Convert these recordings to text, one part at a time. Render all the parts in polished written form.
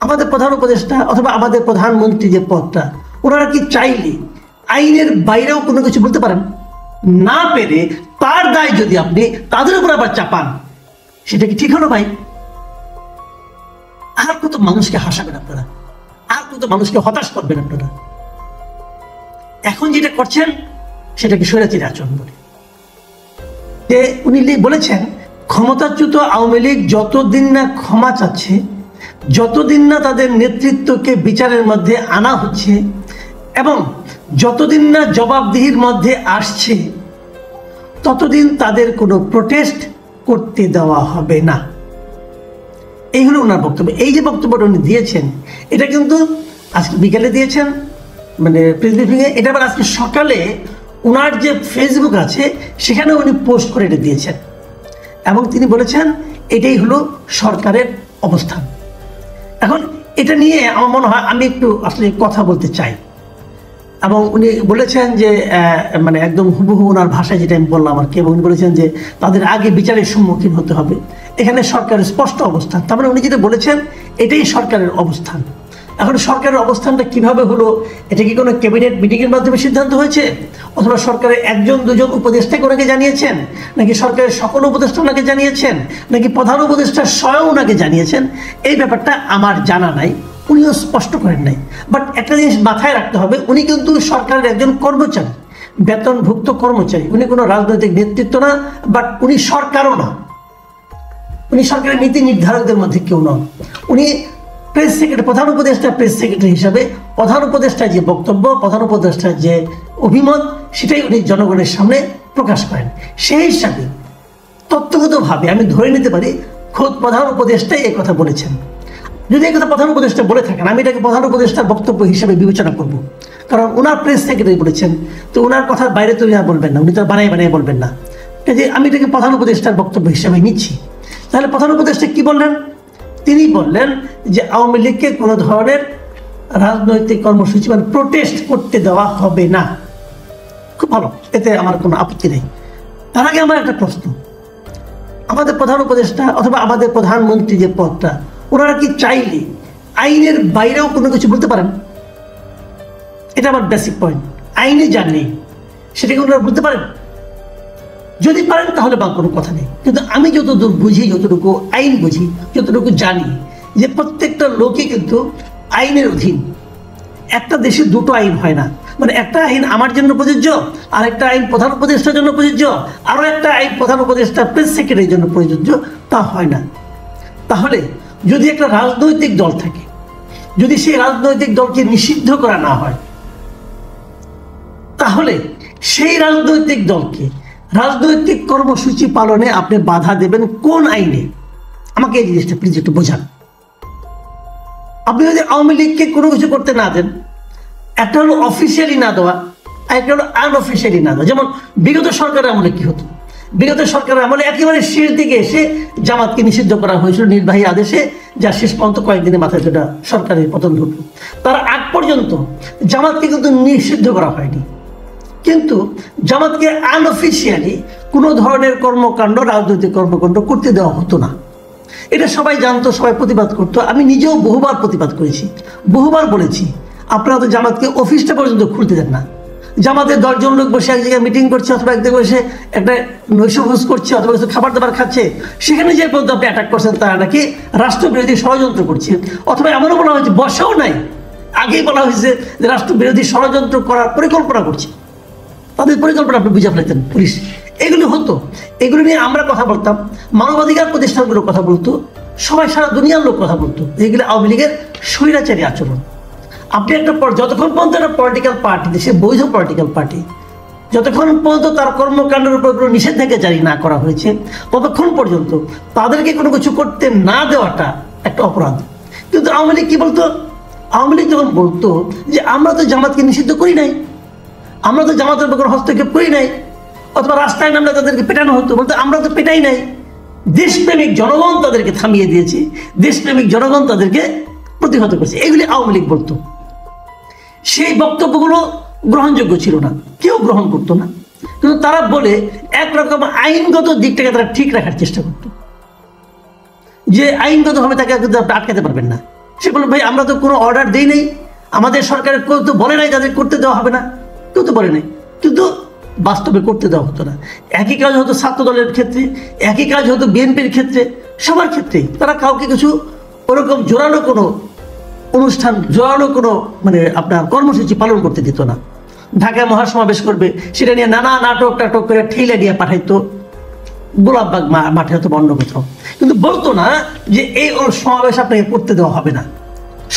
আমাদের প্রধান উপদেষ্টা অথবা আমাদের প্রধানমন্ত্রী যে পদটা, ওনারা কি চাইলে আইনের বাইরেও কোনো কিছু বলতে পারেন? না পেরে তার দায় যদি আপনি তাদের উপর আবার চাপান, সেটা কি ঠিক হলো ভাই? আর কত মানুষকে হাসাবেন আপনারা, আর কত মানুষকে হতাশ করবেন আপনারা? এখন যেটা করছেন সেটাকে স্বৈরাচারী আচরণ বলে। যে উনি বলেছেন ক্ষমতাচ্যুত আওয়ামী লীগ যতদিন না ক্ষমা চাচ্ছে, যতদিন না তাদের নেতৃত্বকে বিচারের মধ্যে আনা হচ্ছে এবং যতদিন না জবাবদিহির মধ্যে আসছে, ততদিন তাদের কোনো প্রোটেস্ট করতে দেওয়া হবে না। এই হলো ওনার বক্তব্য। এই যে বক্তব্যটা উনি দিয়েছেন, এটা কিন্তু আজকে বিকেলে দিয়েছেন, মানে প্রেস ব্রিফিংয়ে। এটা আবার আজকে সকালে ওনার যে ফেসবুক আছে সেখানে উনি পোস্ট করে এটা দিয়েছেন এবং তিনি বলেছেন এটাই হলো সরকারের অবস্থান। এখন এটা নিয়ে আমার মনে হয় আমি একটু আসলে কথা বলতে চাই। এবং উনি বলেছেন যে মানে একদম হুবহু ওনার ভাষায় যেটা আমি বললাম আর কি, এবং উনি বলেছেন যে তাদের আগে বিচারের সম্মুখীন হতে হবে। এখানে সরকারের স্পষ্ট অবস্থান, তার মানে উনি যেটা বলেছেন এটাই সরকারের অবস্থান। এখন সরকারের অবস্থানটা কিভাবে হলো? এটা কি কোনো ক্যাবিনেট মিটিংয়ের মাধ্যমে সিদ্ধান্ত হয়েছে, অথবা সরকারের একজন দুজন উপদেষ্টাকে ওনাকে জানিয়েছেন, নাকি সরকারের সকল উপদেষ্টা ওনাকে জানিয়েছেন, নাকি প্রধান উপদেষ্টা স্বয়ং ওনাকে জানিয়েছেন? এই ব্যাপারটা আমার জানা নাই, উনিও স্পষ্ট করেন নাই। বাট একটা জিনিস মাথায় রাখতে হবে, উনি কিন্তু সরকারের একজন কর্মচারী, বেতনভুক্ত কর্মচারী। উনি কোনো রাজনৈতিক নেতৃত্ব না, বাট উনি সরকারও না, উনি সরকারের নীতি নির্ধারকদের মধ্যে কেউ নন। উনি প্রেস সেক্রেটারি, প্রধান উপদেষ্টা প্রেস সেক্রেটারি হিসাবে প্রধান উপদেষ্টার যে বক্তব্য, প্রধান উপদেষ্টার যে অভিমত, সেটাই উনি জনগণের সামনে প্রকাশ করেন। সেই হিসাবে তত্ত্বগতভাবে আমি ধরে নিতে পারি খোদ প্রধান উপদেষ্টাই এই কথা বলেছেন। যদি এই কথা প্রধান উপদেষ্টা বলে থাকেন, আমি এটাকে প্রধান উপদেষ্টার বক্তব্য হিসেবে বিবেচনা করব, কারণ ওনার প্রেস সেক্রেটারি বলেছেন, তো ওনার কথার বাইরে তো উনি বলবেন না, উনি তো বানাই বানাই বলবেন না। যে আমি এটাকে প্রধান উপদেষ্টার বক্তব্য হিসেবে নিচ্ছি। তাহলে প্রধান উপদেষ্টা কি বললেন? তিনি বললেন যে আওয়ামী লীগকে কোনো ধরনের রাজনৈতিক কর্মসূচি মানে প্রোটেস্ট করতে দেওয়া হবে না। খুব ভালো, এতে আমার কোনো আপত্তি নেই। তার আগে আমার একটা প্রশ্ন, আমাদের প্রধান উপদেষ্টা অথবা আমাদের প্রধানমন্ত্রী যে পদটা, ওনারা কি চাইলে আইনের বাইরেও কোনো কিছু বলতে পারেন? এটা আমার বেসিক পয়েন্ট। আইনে যা নেই সেটাকে ওনারা বলতে পারেন। যদি পারেন তাহলে বা কোনো কথা নেই, কিন্তু আমি যতদূর বুঝি, যতটুকু আইন বুঝি, যতটুকু জানি, যে প্রত্যেকটা লোকই কিন্তু আইনের অধীন। একটা দেশে দুটো আইন হয় না, মানে একটা আইন আমার জন্য প্রযোজ্য, আর একটা আইন প্রধান উপদেষ্টার জন্য প্রযোজ্য, আরও একটা আইন প্রধান উপদেষ্টা প্রেস সেক্রেটারির জন্য প্রযোজ্য, তা হয় না। তাহলে যদি একটা রাজনৈতিক দল থাকে, যদি সেই রাজনৈতিক দলকে নিষিদ্ধ করা না হয়, তাহলে সেই রাজনৈতিক দলকে রাজনৈতিক কর্মসূচি পালনে আপনি বাধা দেবেন কোন আইনে? আমাকে এই জিনিসটা প্লিজ একটু বোঝান। আপনি যদি আওয়ামী লীগকে কোনো কিছু করতে না দেন, একটা হলো অফিসিয়ালি না দেওয়া, আর একটা হলো আনঅফিসিয়ালি না দেওয়া। যেমন বিগত সরকারের আমলে কি হতো? বিগত সরকারের আমলে একেবারে শেষ দিকে এসে জামাতকে নিষিদ্ধ করা হয়েছিল নির্বাহী আদেশে, যা শেষ পর্যন্ত কয়েকদিনের মাথায় যেটা সরকারের পতন ঘটল। তার আগ পর্যন্ত জামাতকে কিন্তু নিষিদ্ধ করা হয়নি, কিন্তু জামাতকে আনঅফিসিয়ালি কোনো ধরনের কর্মকাণ্ড, রাজনৈতিক কর্মকাণ্ড করতে দেওয়া হতো না। এটা সবাই জানতো, সবাই প্রতিবাদ করতো। আমি নিজেও বহুবার প্রতিবাদ করেছি, বহুবার বলেছি আপনারা তো জামাতকে অফিসটা পর্যন্ত খুলতে দেন না। জামাতের 10 জন লোক বসে এক জায়গায় মিটিং করছে, অথবা এক জায়গায় বসে একটা নৈশভোজ করছে, অথবা কিছু খাবার দাবার খাচ্ছে, সেখানে যে পর্যন্ত আপনি অ্যাটাক করছেন তারা নাকি রাষ্ট্রবিরোধী ষড়যন্ত্র করছে। অথবা এমনও বলা হয়েছে, বসাও নাই, আগেই বলা হয়েছে যে রাষ্ট্রবিরোধী ষড়যন্ত্র করার পরিকল্পনা করছে। তাদের পরিকল্পনা আপনি বুঝে ফেলতেন পুলিশ। এগুলো হতো, এগুলো নিয়ে আমরা কথা বলতাম, মানবাধিকার প্রতিষ্ঠানগুলো কথা বলতো, সবাই সারা দুনিয়ার লোক কথা বলতো। এগুলো আওয়ামী লীগের স্বৈরাচারী আচরণ। আপনি একটা যতক্ষণ পর্যন্ত একটা পলিটিক্যাল পার্টি, দেশে বৈধ পলিটিক্যাল পার্টি, যতক্ষণ পর্যন্ত তার কর্মকাণ্ডের উপর কোনো নিষেধাজ্ঞা জারি না করা হয়েছে, ততক্ষণ পর্যন্ত তাদেরকে কোনো কিছু করতে না দেওয়াটা একটা অপরাধ। কিন্তু আওয়ামী লীগ কি বলতো? আওয়ামী লীগ যখন বলতো যে আমরা তো জামাতকে নিষিদ্ধ করি নাই, আমরা তো জামাতের উপর হস্তক্ষেপ করি নাই, অথবা রাস্তায় নামলে তাদেরকে পেটানো হতো, বলতে আমরা তো পেটাই নাই, দেশপ্রেমিক জনগণ তাদেরকে থামিয়ে দিয়েছে, দেশপ্রেমিক জনগণ তাদেরকে প্রতিহত করেছে। এগুলি আওয়ামী লীগ বলতো। সেই বক্তব্যগুলো গ্রহণযোগ্য ছিল না, কেউ গ্রহণ করতো না, কিন্তু তারা বলে একরকম আইনগত দিকটাকে তারা ঠিক রাখার চেষ্টা করত, যে আইনগতভাবে তাকে কিন্তু আপনি আটকাতে পারবেন না। সে বলে ভাই আমরা তো কোনো অর্ডার দেই নাই, আমাদের সরকারের কেউ তো বলে নাই তাদের করতে দেওয়া হবে না, কেউ তো বলে নাই, কিন্তু বাস্তবে করতে দেওয়া হতো না। একই কাজ হতো ছাত্র দলের ক্ষেত্রে, একই কাজ হতো বিএনপির ক্ষেত্রে, সবার ক্ষেত্রেই তারা কাউকে কিছু ওরকম জোরালো কোনো অনুষ্ঠান, জোরালো কোনো মানে আপনার কর্মসূচি পালন করতে দিত না। ঢাকায় মহাসমাবেশ করবে, সেটা নিয়ে নানা নাটক টাটক করে ঠেলে দিয়ে পাঠাইতো গোলাপবাগ মাঠে হতো অন্য কোথাও, কিন্তু বলতো না যে এই সমাবেশ আপনাকে করতে দেওয়া হবে না।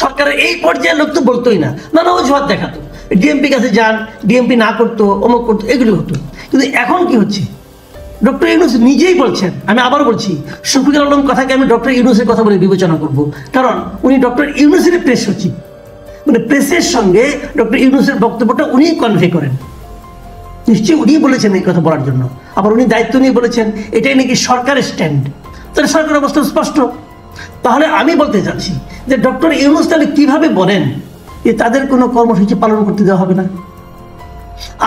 সরকারের এই পর্যায়ের লোক তো বলতোই না, নানা অজুহাত দেখাতো, ডিএমপি কাছে যান, ডিএমপি না করতো, অমুক করতো, এগুলি হতো। কিন্তু এখন কি হচ্ছে, ডক্টর ইউনূস নিজেই বলছেন, আমি আবার বলছি শফিকুল আলম কথাকে আমি ডক্টর ইউনূসের কথা বলে বিবেচনা করব, কারণ উনি ডক্টর ইউনূসের প্রেস সচিব, মানে প্রেসের সঙ্গে ডক্টর ইউনূসের বক্তব্যটা উনি কনভে করেন, নিশ্চয়ই উনি বলেছেন এই কথা বলার জন্য। আবার উনি দায়িত্ব নিয়ে বলেছেন এটাই নাকি সরকারের স্ট্যান্ড, তাহলে সরকারের অবস্থা স্পষ্ট। তাহলে আমি বলতে চাচ্ছি যে ডক্টর ইউনূস তাহলে কিভাবে বলেন যে তাদের কোনো কর্মসূচি পালন করতে দেওয়া হবে না?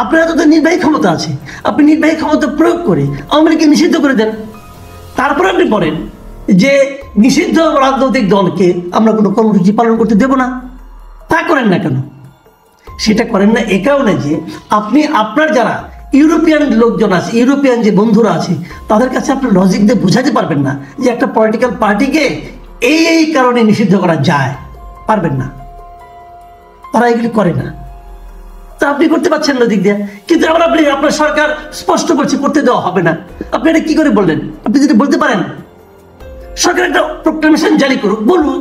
আপনার তো নির্বাহী ক্ষমতা আছে, আপনি নির্বাহী ক্ষমতা প্রয়োগ করে আওয়ামী লীগকে নিষিদ্ধ করে দেন, তারপরে আপনি বলেন যে নিষিদ্ধ রাজনৈতিক দলকে আমরা কোনো কর্মসূচি পালন করতে দেব না। তা করেন না কেন? সেটা করেন না এ কারণে যে আপনি আপনার যারা ইউরোপিয়ান লোকজন আছে, ইউরোপিয়ান যে বন্ধুরা আছে, তাদের কাছে আপনি লজিক দিয়ে বোঝাতে পারবেন না যে একটা পলিটিক্যাল পার্টিকে এই কারণে নিষিদ্ধ করা যায়, পারবেন না, তারা এগুলি করে না। তা আপনি করতে পারছেন না দিক দিয়ে, কিন্তু আবার আপনি আপনার সরকার স্পষ্ট করছে করতে দেওয়া হবে না। আপনি এটা কি করে বললেন? আপনি যদি বলতে পারেন সরকার একটা প্রোক্লামেশন জারি করুক, বলুন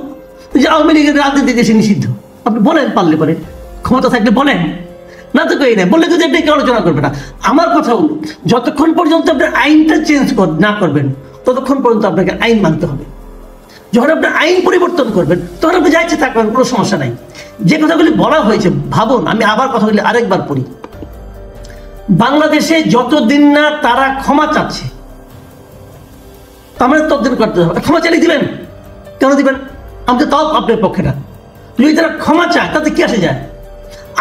যে আওয়ামী লীগের রাজনীতি দেশে নিষিদ্ধ, আপনি বলেন, পারলে পরে ক্ষমতা থাকলে বলেন, না তো কই না, বললে যদি আপনি আলোচনা করবে না। আমার কথা হলো যতক্ষণ পর্যন্ত আপনি আইনটা চেঞ্জ না করবেন ততক্ষণ পর্যন্ত আপনাকে আইন মানতে হবে। যখন আপনি আইন পরিবর্তন করবেন তখন আপনি যা ইচ্ছে থাকবেন, কোনো সমস্যা নাই। যে কথাগুলি বলা হয়েছে ভাবুন, আমি আবার কথাগুলি আরেকবার পড়ি। বাংলাদেশে যতদিন না তারা ক্ষমা চাচ্ছে আমাদের ততদিন করতে হবে। ক্ষমা চালিয়ে দিবেন, কেন দিবেন? আমি তো তাও আপনার পক্ষে না। যদি তারা ক্ষমা চায় তাতে কি আসে যায়?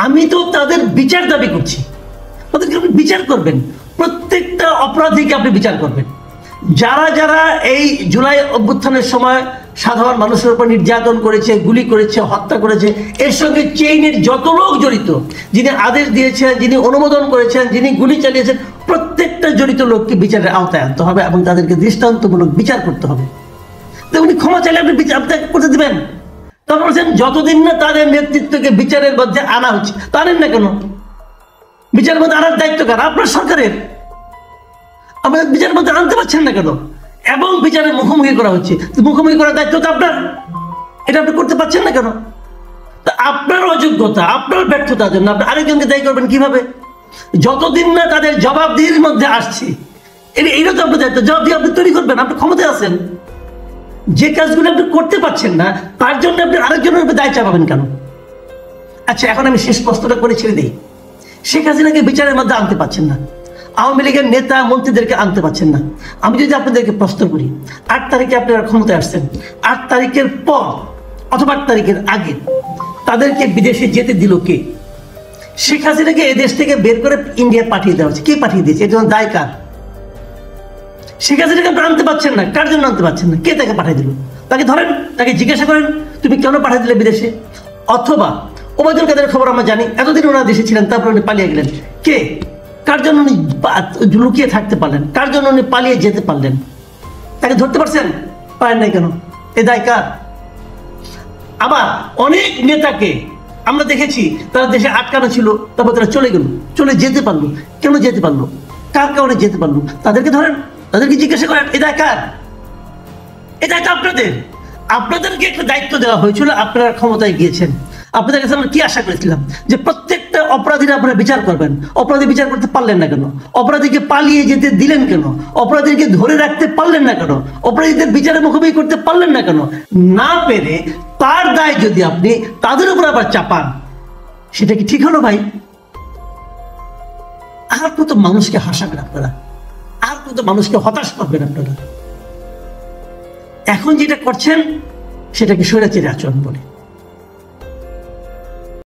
আমি তো তাদের বিচার দাবি করছি, তাদেরকে আপনি বিচার করবেন, প্রত্যেকটা অপরাধীকে আপনি বিচার করবেন। যারা যারা এই জুলাই অভ্যুত্থানের সময় সাধারণ মানুষের উপর নির্যাতন করেছে, গুলি করেছে, হত্যা করেছে, এর সঙ্গে চেইনের যত লোক জড়িত, যিনি আদেশ দিয়েছেন, যিনি অনুমোদন করেছেন, যিনি গুলি চালিয়েছেন, প্রত্যেকটা জড়িত লোককে বিচারের আওতায় আনতে হবে এবং তাদেরকে দৃষ্টান্তমূলক বিচার করতে হবে। তো উনি ক্ষমা চাইলে আপনি বিচার করতে দেবেন? তারপর বলছেন যতদিন না তাদের নেতৃত্বকে বিচারের মধ্যে আনা হচ্ছে, তা আনেন না কেন? বিচারের মধ্যে আনার দায়িত্ব কার? আপনার সরকারের। আপনার বিচারের মধ্যে আনতে পারছেন না কেন? এবং বিচারের মুখোমুখি করা হচ্ছে, মুখোমুখি করার দায়িত্ব তো আপনার, এটা আপনি করতে পারছেন না কেন? তা আপনার অযোগ্যতা, আপনার ব্যর্থতার জন্য আপনি আরেকজনকে দায়ী করবেন কিভাবে? যতদিন না তাদের জবাবদিহির মধ্যে আসছে, এটা তো আপনার দায়িত্ব, জবাবদিহি আপনি তৈরি করবেন, আপনি ক্ষমতায় আছেন। যে কাজগুলো আপনি করতে পারছেন না তার জন্য আপনি আরেকজনের উপর দায় চাপাবেন কেন? আচ্ছা, এখন আমি শেষ প্রশ্নটা করে ছেড়ে দিই। শেখ হাসিনাকে বিচারের মধ্যে আনতে পারছেন না, আওয়ামী লীগের নেতা মন্ত্রীদেরকে আনতে পারছেন না। আমি যদি আপনাদেরকে প্রশ্ন করি, 8 তারিখে আপনারা ক্ষমতায় আসছেন, 8 তারিখের পর অথবা 8 তারিখের আগে তাদেরকে বিদেশে যেতে দিল কে? শেখ হাসিনাকে এ দেশ থেকে বের করে ইন্ডিয়া পাঠিয়ে দেওয়া হচ্ছে, কে পাঠিয়ে দিয়েছে? এর জন্য দায় কার? শেখ হাসিনাকে আপনি আনতে পারছেন না, কার জন্য আনতে পারছেন না? কে তাকে পাঠিয়ে দিল? তাকে ধরেন, তাকে জিজ্ঞাসা করেন তুমি কেন পাঠিয়ে দিলে বিদেশে। অথবা ওবায়দুল কাদের খবর আমরা জানি, এতদিন ওনারা দেশে ছিলেন, তারপর উনি পালিয়ে গেলেন। কে, কার জন্য উনি লুকিয়ে থাকতে পারলেন? কার জন্য উনি পালিয়ে যেতে পারলেন? তাকে ধরতে পারছেন? পারেন নাই কেন? এ দায় কার? আবার অনেক নেতাকে আমরা দেখেছি তারা দেশে আটকানো ছিল, তারপর তারা চলে গেল, চলে যেতে পারলো। কেন যেতে পারলো? কার কারণে যেতে পারলো? তাদেরকে ধরেন, তাদেরকে জিজ্ঞাসা করেন এ দায় কার? এ দায়িত্ব আপনাদের। আপনাদেরকে একটা দায়িত্ব দেওয়া হয়েছিল, আপনারা ক্ষমতায় গিয়েছেন। আপনাদের কাছে আমরা কি আশা করেছিলাম যে প্রত্যেকটা অপরাধীরা আপনারা বিচার করবেন। অপরাধী বিচার করতে পারলেন না কেন? অপরাধীকে পালিয়ে যেতে দিলেন কেন? অপরাধীকে ধরে রাখতে পারলেন না কেন? অপরাধীদের বিচারের মুখোমুখি করতে পারলেন না কেন? না পেরে তার দায় যদি আপনি তাদের উপর আবার চাপান, সেটা কি ঠিক হলো ভাই? আর কত মানুষকে হাসাবেন আপনারা, আর কত মানুষকে হতাশ করবেন আপনারা? এখন যেটা করছেন সেটাকে স্বৈরাচারী আচরণ বলে।